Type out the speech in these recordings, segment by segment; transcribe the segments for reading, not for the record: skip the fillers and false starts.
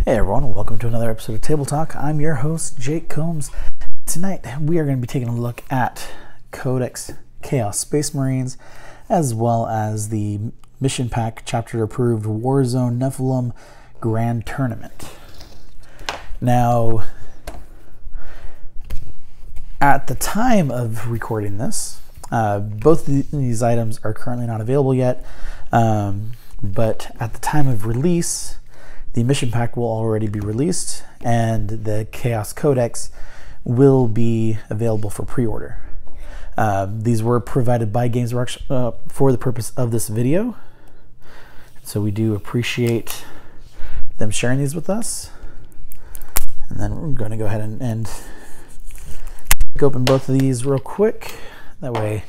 Hey everyone, welcome to another episode of Table Talk. I'm your host, Jake Combs. Tonight we are going to be taking a look at Codex Chaos Space Marines, as well as the Mission Pack Chapter Approved Warzone Nephilim Grand Tournament. Now, at the time of recording this, both of these items are currently not available yet, but at the time of release, the Mission Pack will already be released, and the Chaos Codex will be available for pre-order. These were provided by Games Workshop for the purpose of this video, so we do appreciate them sharing these with us. And then we're going to go ahead and open both of these real quick. That way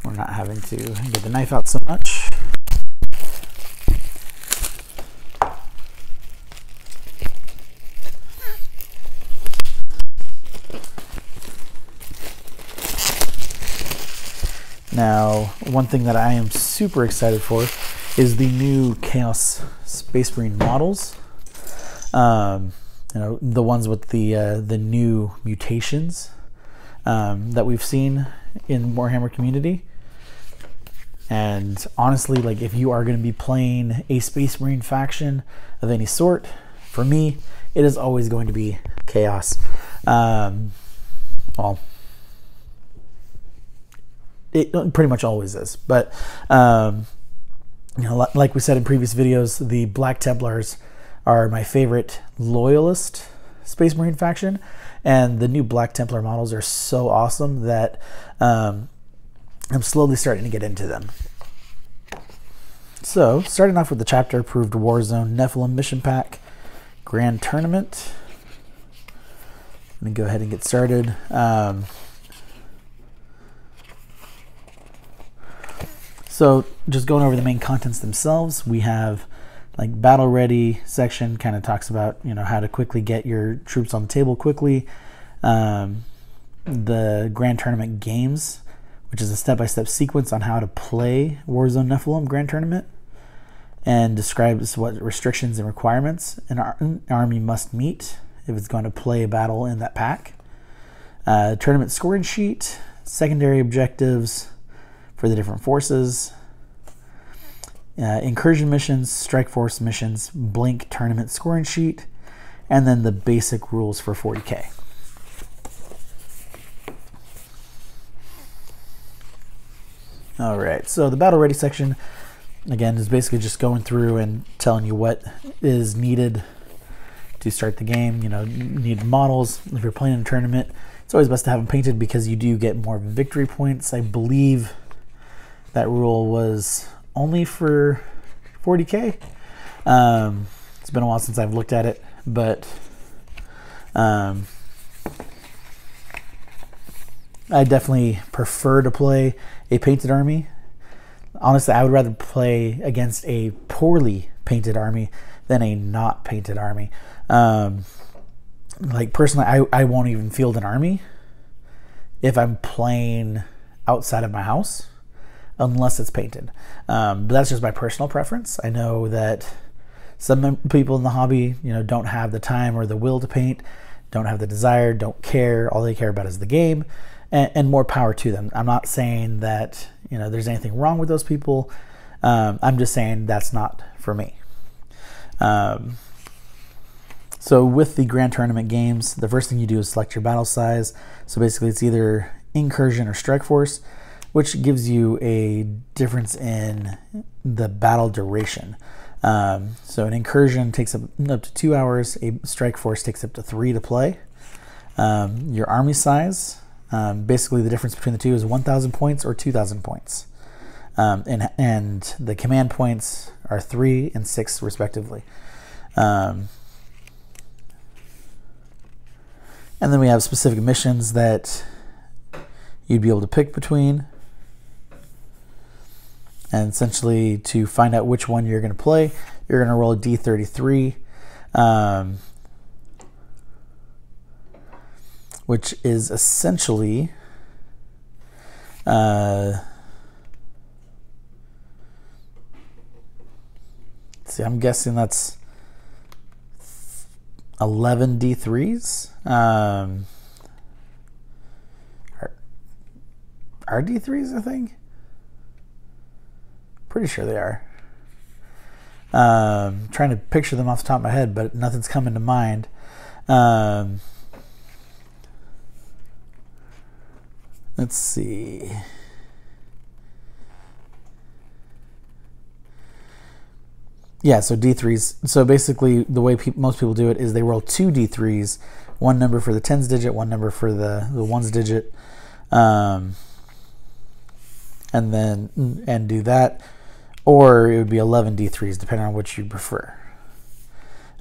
we're not having to get the knife out so much. Now, one thing that I am super excited for is the new Chaos Space Marine models. The ones with the new mutations that we've seen in Warhammer community. And honestly, like, if you are going to be playing a Space Marine faction of any sort, for me, it is always going to be Chaos. Well, it pretty much always is, but like we said in previous videos, the Black Templars are my favorite loyalist Space Marine faction, and the new Black Templar models are so awesome that I'm slowly starting to get into them. So, starting off with the Chapter Approved Warzone Nephilim Mission Pack Grand Tournament. Let me go ahead and get started. So just going over the main contents themselves, we have like battle ready section, kind of talks about, how to quickly get your troops on the table quickly. The Grand Tournament games, which is a step-by-step sequence on how to play Warzone Nephilim Grand Tournament, and describes what restrictions and requirements an army must meet if it's going to play a battle in that pack. Tournament scoring sheet, secondary objectives for the different forces, incursion missions, strike force missions, blank tournament scoring sheet, and then the basic rules for 40K. All right, so the battle ready section, again, is basically just going through and telling you what is needed to start the game. You need models. If you're playing in a tournament, it's always best to have them painted because you do get more victory points. I believe that rule was only for 40K. It's been a while since I've looked at it, but I definitely prefer to play a painted army. Honestly, I would rather play against a poorly painted army than a not painted army. Like personally, I won't even field an army if I'm playing outside of my house, unless it's painted. But that's just my personal preference. I know that some people in the hobby, don't have the time or the will to paint, don't have the desire, don't care. All they care about is the game, and more power to them. I'm not saying that, there's anything wrong with those people. I'm just saying that's not for me. So with the Grand Tournament games, the first thing you do is select your battle size. So basically it's either incursion or strike force, which gives you a difference in the battle duration. So an incursion takes up to 2 hours, a strike force takes up to 3 to play. Your army size, basically the difference between the two is 1,000 points or 2,000 points. And the command points are 3 and 6 respectively. And then we have specific missions that you'd be able to pick between. And essentially, to find out which one you're going to play, you're going to roll a D33, which is essentially see, I'm guessing that's 11 D3s. Are D3s, I think? Pretty sure they are. Trying to picture them off the top of my head, but nothing's coming to mind. Let's see. Yeah, so D3s. So basically, the way most people do it is they roll 2 D3s, one number for the tens digit, one number for the ones digit, and do that. Or it would be 11 D3s, depending on which you prefer.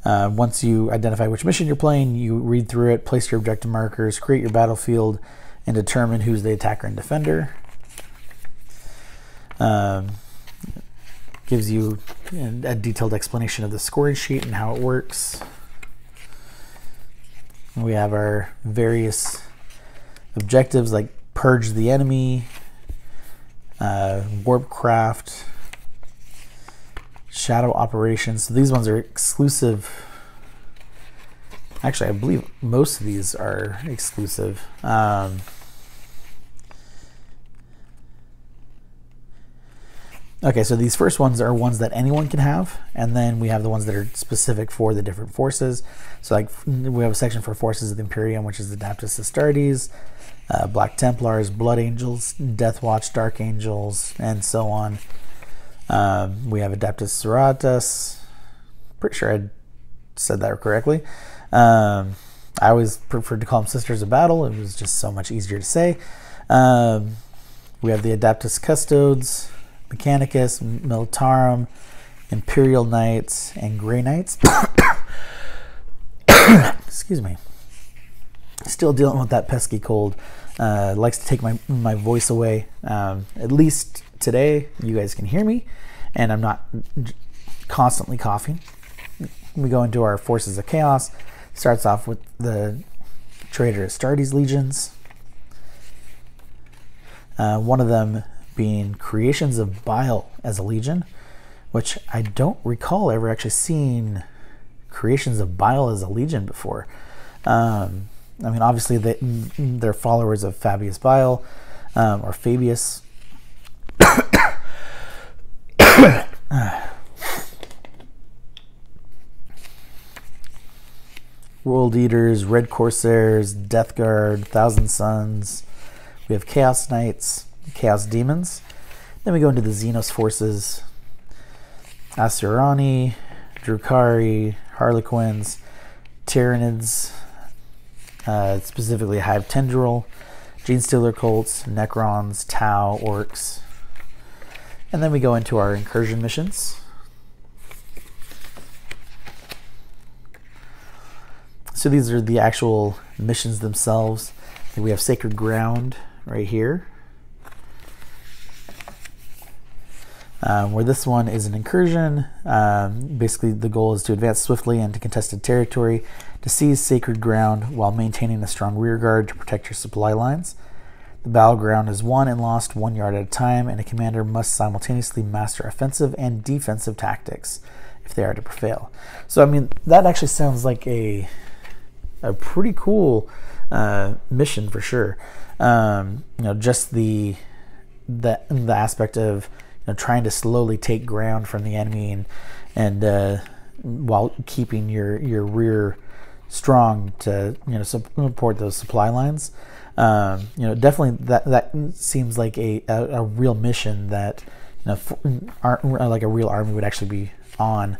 Once you identify which mission you're playing, you read through it, place your objective markers, create your battlefield, and determine who's the attacker and defender. Gives you a detailed explanation of the scoring sheet and how it works. We have our various objectives like purge the enemy, warp craft, shadow operations. So these ones are exclusive. Actually, I believe most of these are exclusive. Okay, so these first ones are ones that anyone can have, and then we have the ones that are specific for the different forces. So like we have a section for Forces of the Imperium, which is Adeptus Astartes, Black Templars, Blood Angels, Death Watch, Dark Angels, and so on. We have Adeptus Sororitas. Pretty sure I said that correctly. I always preferred to call them Sisters of Battle. It was just so much easier to say. We have the Adeptus Custodes, Mechanicus, Militarum, Imperial Knights, and Grey Knights. Excuse me. Still dealing with that pesky cold. Likes to take my voice away. At least today you guys can hear me, and I'm not constantly coughing. We go into our Forces of Chaos. Starts off with the Traitor Astartes legions. One of them being Creations of Bile as a legion, which I don't recall ever actually seeing Creations of Bile as a legion before. I mean, obviously they're followers of Fabius Bile, or Fabius. World Eaters, Red Corsairs, Death Guard, Thousand Suns. We have Chaos Knights, Chaos Demons. Then we go into the Xenos forces, Asurani, Drukari, Harlequins, Tyranids, specifically Hive Tendril, Genestealer Cults, Necrons, Tau, Orcs. And then we go into our incursion missions. So these are the actual missions themselves. We have Sacred Ground right here, where this one is an incursion. Basically, the goal is to advance swiftly into contested territory, to seize sacred ground while maintaining a strong rear guard to protect your supply lines. The battleground is won and lost 1 yard at a time, and a commander must simultaneously master offensive and defensive tactics if they are to prevail. So, I mean, that actually sounds like a pretty cool mission for sure. Just the aspect of trying to slowly take ground from the enemy and while keeping your rear strong to support those supply lines. Definitely that seems like a real mission that like a real army would actually be on.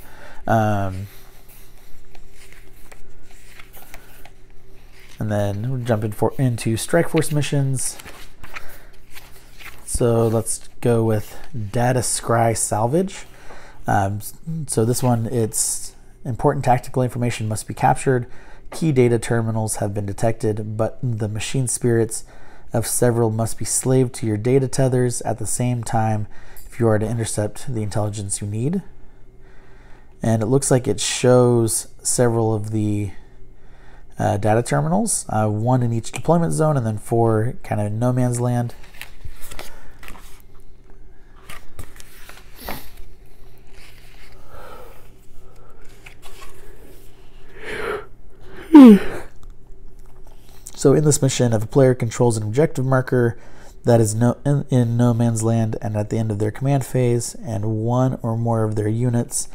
And then we'll jump into Strike Force missions. So let's go with Data Scry Salvage. So this one, it's important tactical information must be captured. Key data terminals have been detected, but the machine spirits of several must be slaved to your data tethers at the same time if you are to intercept the intelligence you need. And it looks like it shows several of the data terminals, 1 in each deployment zone, and then 4 kind of in no man's land. So in this mission, if a player controls an objective marker that is in no man's land and at the end of their command phase, and one or more of their units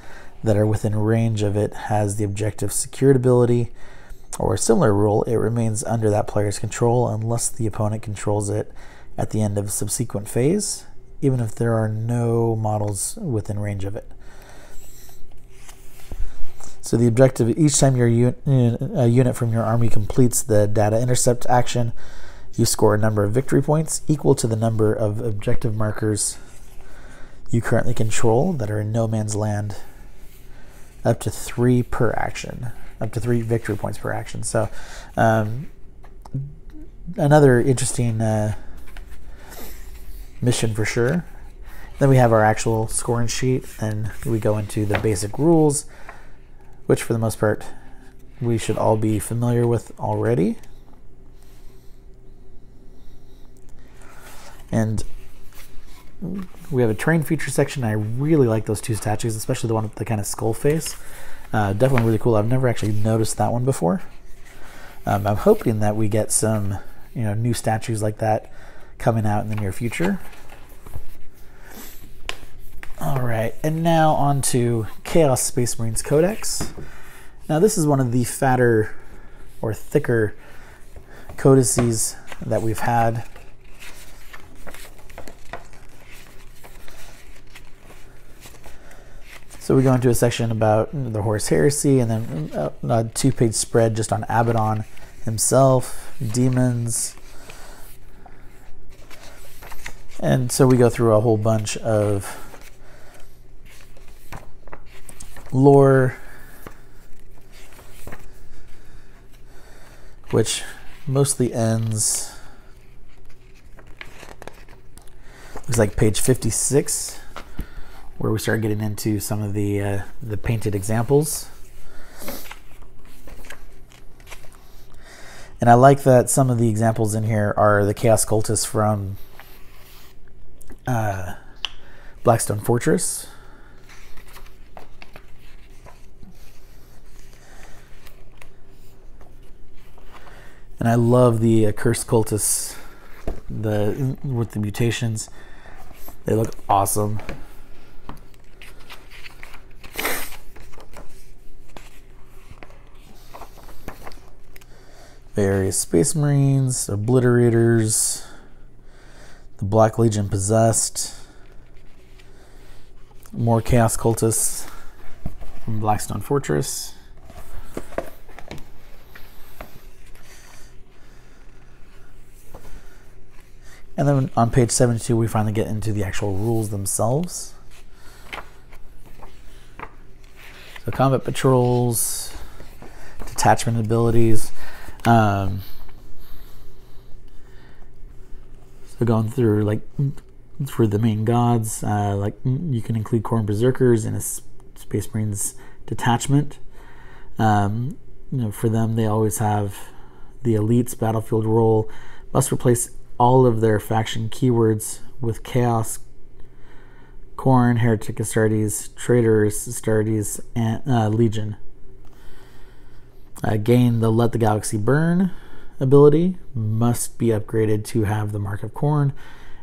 that are within range of it has the objective secured ability or a similar rule, it remains under that player's control unless the opponent controls it at the end of a subsequent phase, even if there are no models within range of it. So the objective, each time a unit from your army completes the data intercept action, you score a number of victory points equal to the number of objective markers you currently control that are in no man's land, up to 3 per action, up to 3 victory points per action. So another interesting mission for sure. Then we have our actual scoring sheet, and we go into the basic rules, which for the most part we should all be familiar with already. And we have a terrain feature section. I really like those 2 statues, especially the one with the kind of skull face. Definitely really cool. I've never actually noticed that one before. I'm hoping that we get some new statues like that coming out in the near future. All right, and now on to Chaos Space Marines Codex. Now this is one of the fatter or thicker codices that we've had. So we go into a section about the Horus Heresy, and then a 2-page spread just on Abaddon himself, demons. And so we go through a whole bunch of lore, which mostly ends, looks like page 56, where we start getting into some of the painted examples. And I like that some of the examples in here are the Chaos Cultists from Blackstone Fortress. And I love the Cursed Cultists with the mutations. They look awesome. Various Space Marines, Obliterators, the Black Legion Possessed, more Chaos Cultists from Blackstone Fortress. And then on page 72, we finally get into the actual rules themselves. So combat patrols, detachment abilities. So going through, like, for the main gods, like you can include Khorne Berserkers in a Space Marines detachment. For them, they always have the Elite's battlefield role, must replace all of their faction keywords with Chaos, Khorne, Heretic Astartes, Traitors Astartes, and Legion. Gain the Let the Galaxy Burn ability, must be upgraded to have the Mark of Khorne,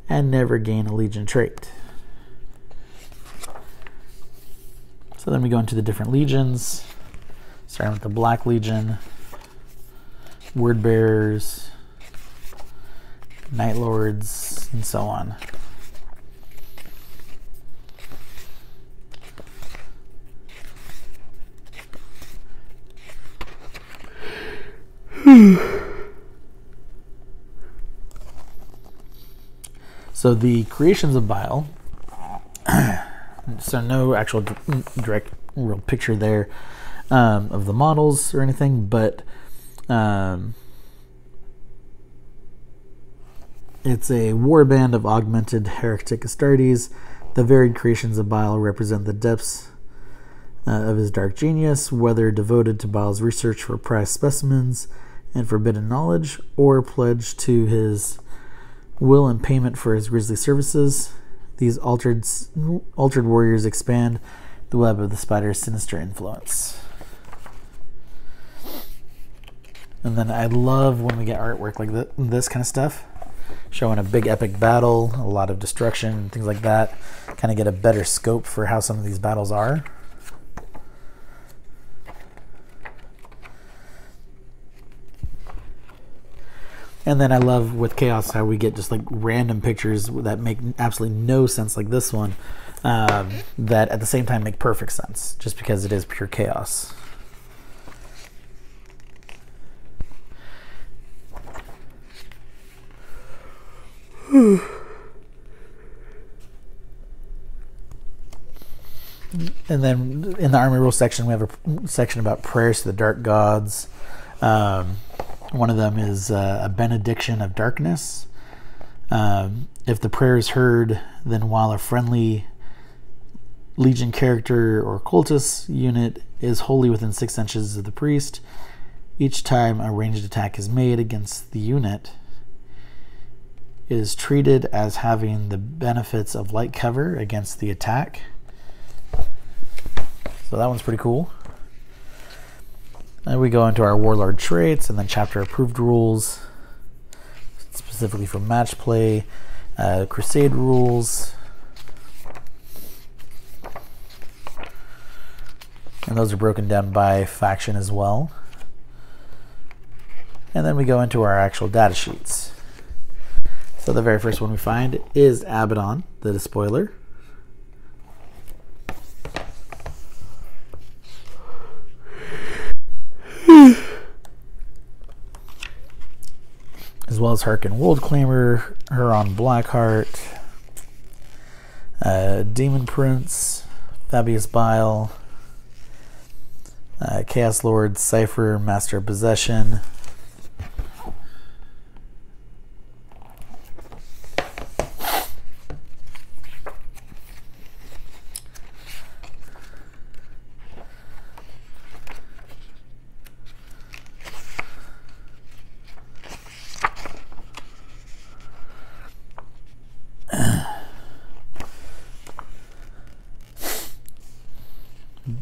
and never gain a Legion trait. So then we go into the different legions, starting with the Black Legion, Word Bearers, Night Lords, and so on. So the creations of Bile, so no actual direct real picture there of the models or anything, but it's a warband of augmented Heretic Astartes. The varied creations of Bile represent the depths of his dark genius, whether devoted to Bile's research for prized specimens and forbidden knowledge, or pledged to his will and payment for his grisly services. These altered warriors expand the web of the spider's sinister influence. And then I love when we get artwork like this kind of stuff, showing a big epic battle, a lot of destruction, and things like that. Kind of get a better scope for how some of these battles are. And then I love with Chaos how we get just like random pictures that make absolutely no sense, like this one, that at the same time make perfect sense, just because it is pure chaos. And then in the army rules section, we have a section about prayers to the dark gods. One of them is a benediction of darkness. If the prayer is heard, then while a friendly legion character or cultist unit is wholly within 6 inches of the priest, each time a ranged attack is made against the unit, it is treated as having the benefits of light cover against the attack. So that one's pretty cool. Then we go into our warlord traits and then chapter approved rules, specifically for match play, crusade rules. And those are broken down by faction as well. And then we go into our actual data sheets. So the very first one we find is Abaddon, the Despoiler. As well as Harkin World Claimer, Huron Blackheart, Demon Prince, Fabius Bile, Chaos Lord, Cypher, Master of Possession,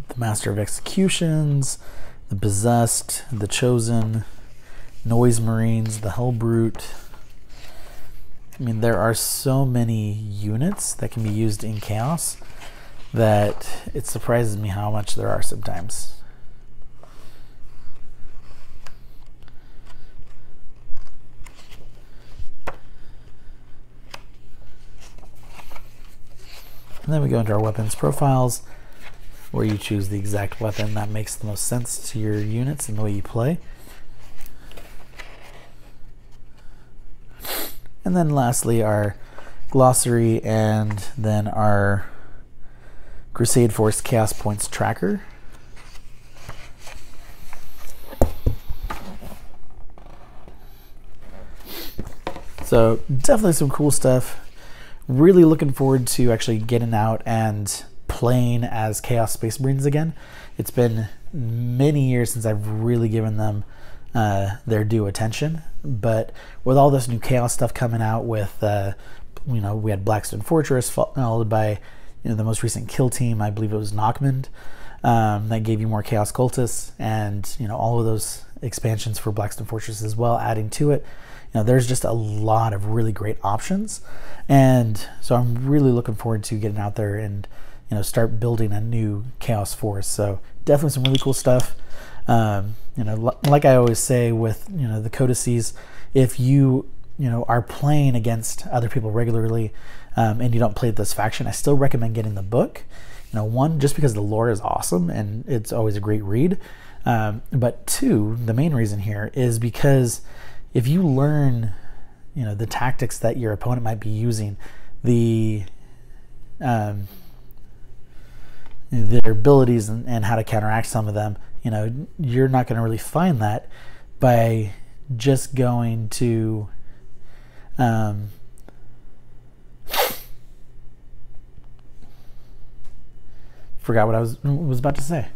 the Master of Executions, the Possessed, the Chosen, Noise Marines, the Hellbrute. I mean, there are so many units that can be used in Chaos that it surprises me how much there are sometimes. And then we go into our weapons profiles, where you choose the exact weapon that makes the most sense to your units and the way you play. And then lastly, our glossary and then our Crusade Force Chaos Points tracker. So definitely some cool stuff. Really looking forward to actually getting out and playing as Chaos Space Marines again. It's been many years since I've really given them their due attention, but with all this new Chaos stuff coming out with we had Blackstone Fortress followed by the most recent kill team, I believe it was Nockmund, that gave you more Chaos Cultists, and all of those expansions for Blackstone Fortress as well adding to it. There's just a lot of really great options, and so I'm really looking forward to getting out there and start building a new Chaos Force. So definitely some really cool stuff. Like I always say with the codices, if you are playing against other people regularly and you don't play this faction, I still recommend getting the book. One, just because the lore is awesome and it's always a great read, but two, the main reason here is because if you learn the tactics that your opponent might be using, their abilities and how to counteract some of them, you're not going to really find that by just going to forgot what I was about to say.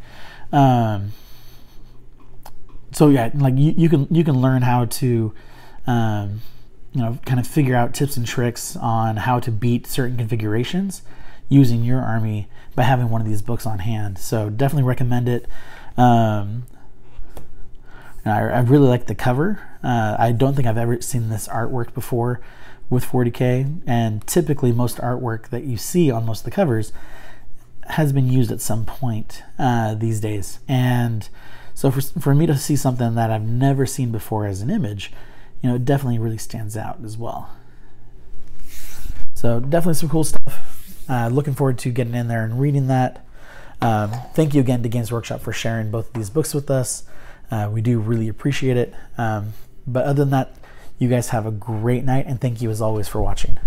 So yeah, like you can learn how to kind of figure out tips and tricks on how to beat certain configurations using your army by having one of these books on hand. So definitely recommend it. And I really like the cover. I don't think I've ever seen this artwork before with 40K, and typically most artwork that you see on most of the covers has been used at some point these days. And so for me to see something that I've never seen before as an image, it definitely really stands out as well. So definitely some cool stuff. Looking forward to getting in there and reading that. Thank you again to Games Workshop for sharing both of these books with us. We do really appreciate it. But other than that, you guys have a great night, and thank you as always for watching.